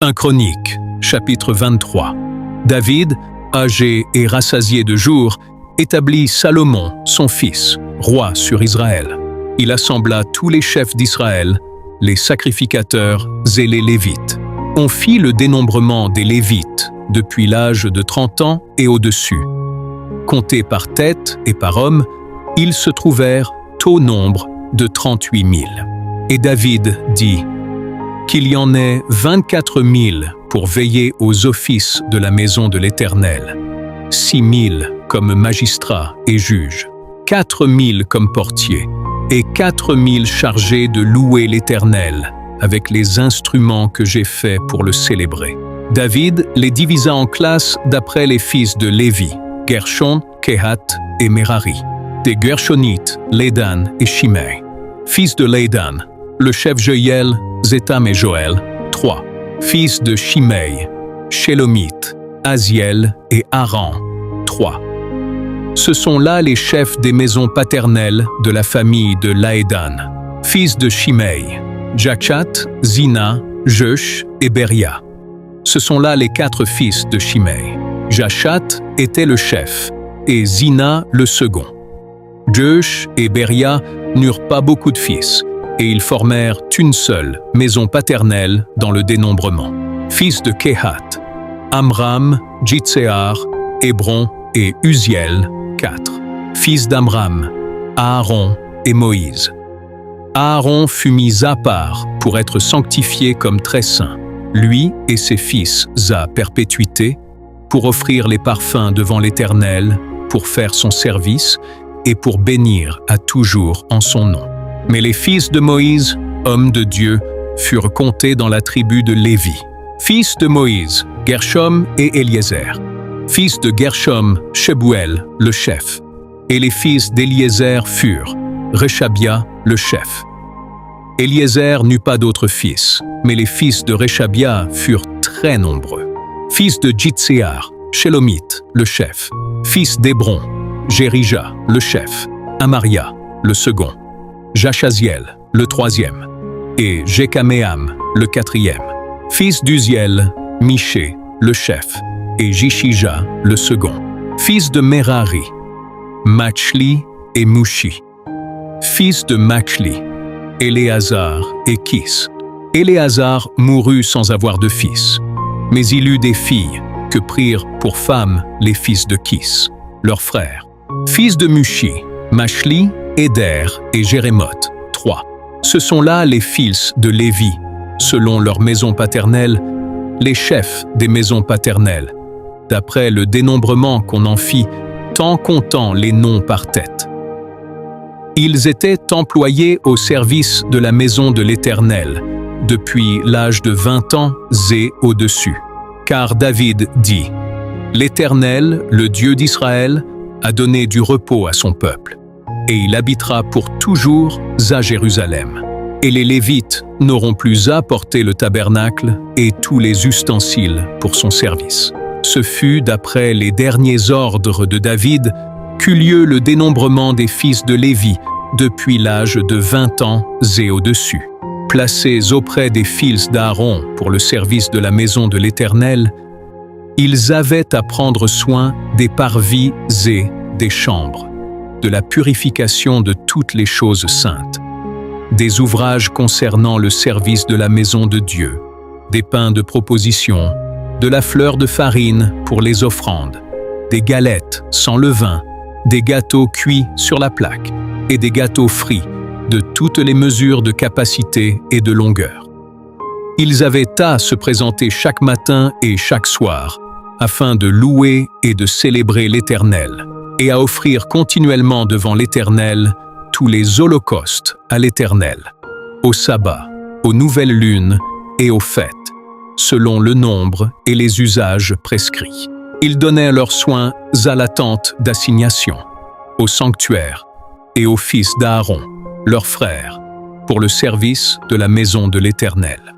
1 Chronique, chapitre 23. David, âgé et rassasié de jours, établit Salomon, son fils, roi sur Israël. Il assembla tous les chefs d'Israël, les sacrificateurs et les Lévites. On fit le dénombrement des Lévites depuis l'âge de 30 ans et au-dessus. Comptés par tête et par homme, ils se trouvèrent au nombre de 38 000. Et David dit qu'il y en ait 24 000 pour veiller aux offices de la maison de l'Éternel, 6 000 comme magistrats et juges, 4 000 comme portiers, et 4 000 chargés de louer l'Éternel avec les instruments que j'ai faits pour le célébrer. David les divisa en classes d'après les fils de Lévi, Gershon, Kehath et Merari. Des Gershonites, Lédan et Shimei. Fils de Lédan, le chef Jeuel, Zétam et Joël, 3. Fils de Shimei, Shélomith, Aziel et Haran, 3. Ce sont là les chefs des maisons paternelles de la famille de Laédan. Fils de Shimei, Jachat, Zina, Jeush et Beria. Ce sont là les 4 fils de Shimei. Jachat était le chef et Zina le second. Jeush et Beria n'eurent pas beaucoup de fils, et ils formèrent une seule maison paternelle dans le dénombrement. Fils de Kehath, Amram, Jitséar, Hébron et Uziel, 4. Fils d'Amram, Aaron et Moïse. Aaron fut mis à part pour être sanctifié comme très saint, lui et ses fils à perpétuité, pour offrir les parfums devant l'Éternel, pour faire son service et pour bénir à toujours en son nom. Mais les fils de Moïse, hommes de Dieu, furent comptés dans la tribu de Lévi. Fils de Moïse, Gershom et Éliézer. Fils de Gershom, Shebuel, le chef. Et les fils d'Éliézer furent Réchabia, le chef. Éliézer n'eut pas d'autres fils, mais les fils de Réchabia furent très nombreux. Fils de Jitséar, Shélomith, le chef. Fils d'Hébron, Jérija, le chef. Amaria, le second. Jachaziel, le 3e, et Jékaméam, le 4e. Fils d'Uziel, Miché, le chef, et Jishija, le second. Fils de Merari, Machli et Mushi. Fils de Machli, Éléazar et Kis. Éléazar mourut sans avoir de fils, mais il eut des filles que prirent pour femmes les fils de Kis, leurs frères. Fils de Mushi, Machli, Éder et Jérémoth, 3. Ce sont là les fils de Lévi, selon leur maison paternelle, les chefs des maisons paternelles, d'après le dénombrement qu'on en fit, tant comptant les noms par tête. Ils étaient employés au service de la maison de l'Éternel, depuis l'âge de 20 ans et au-dessus. Car David dit, « L'Éternel, le Dieu d'Israël, a donné du repos à son peuple. Et il habitera pour toujours à Jérusalem. Et les Lévites n'auront plus à porter le tabernacle et tous les ustensiles pour son service. » Ce fut d'après les derniers ordres de David qu'eut lieu le dénombrement des fils de Lévi depuis l'âge de 20 ans et au-dessus. Placés auprès des fils d'Aaron pour le service de la maison de l'Éternel, ils avaient à prendre soin des parvis et des chambres, de la purification de toutes les choses saintes, des ouvrages concernant le service de la maison de Dieu, des pains de proposition, de la fleur de farine pour les offrandes, des galettes sans levain, des gâteaux cuits sur la plaque et des gâteaux frits de toutes les mesures de capacité et de longueur. Ils avaient à se présenter chaque matin et chaque soir afin de louer et de célébrer l'Éternel, et à offrir continuellement devant l'Éternel tous les holocaustes à l'Éternel, au sabbat, aux nouvelles lunes et aux fêtes, selon le nombre et les usages prescrits. Ils donnaient leurs soins à la tente d'assignation, au sanctuaire et aux fils d'Aaron, leurs frères, pour le service de la maison de l'Éternel.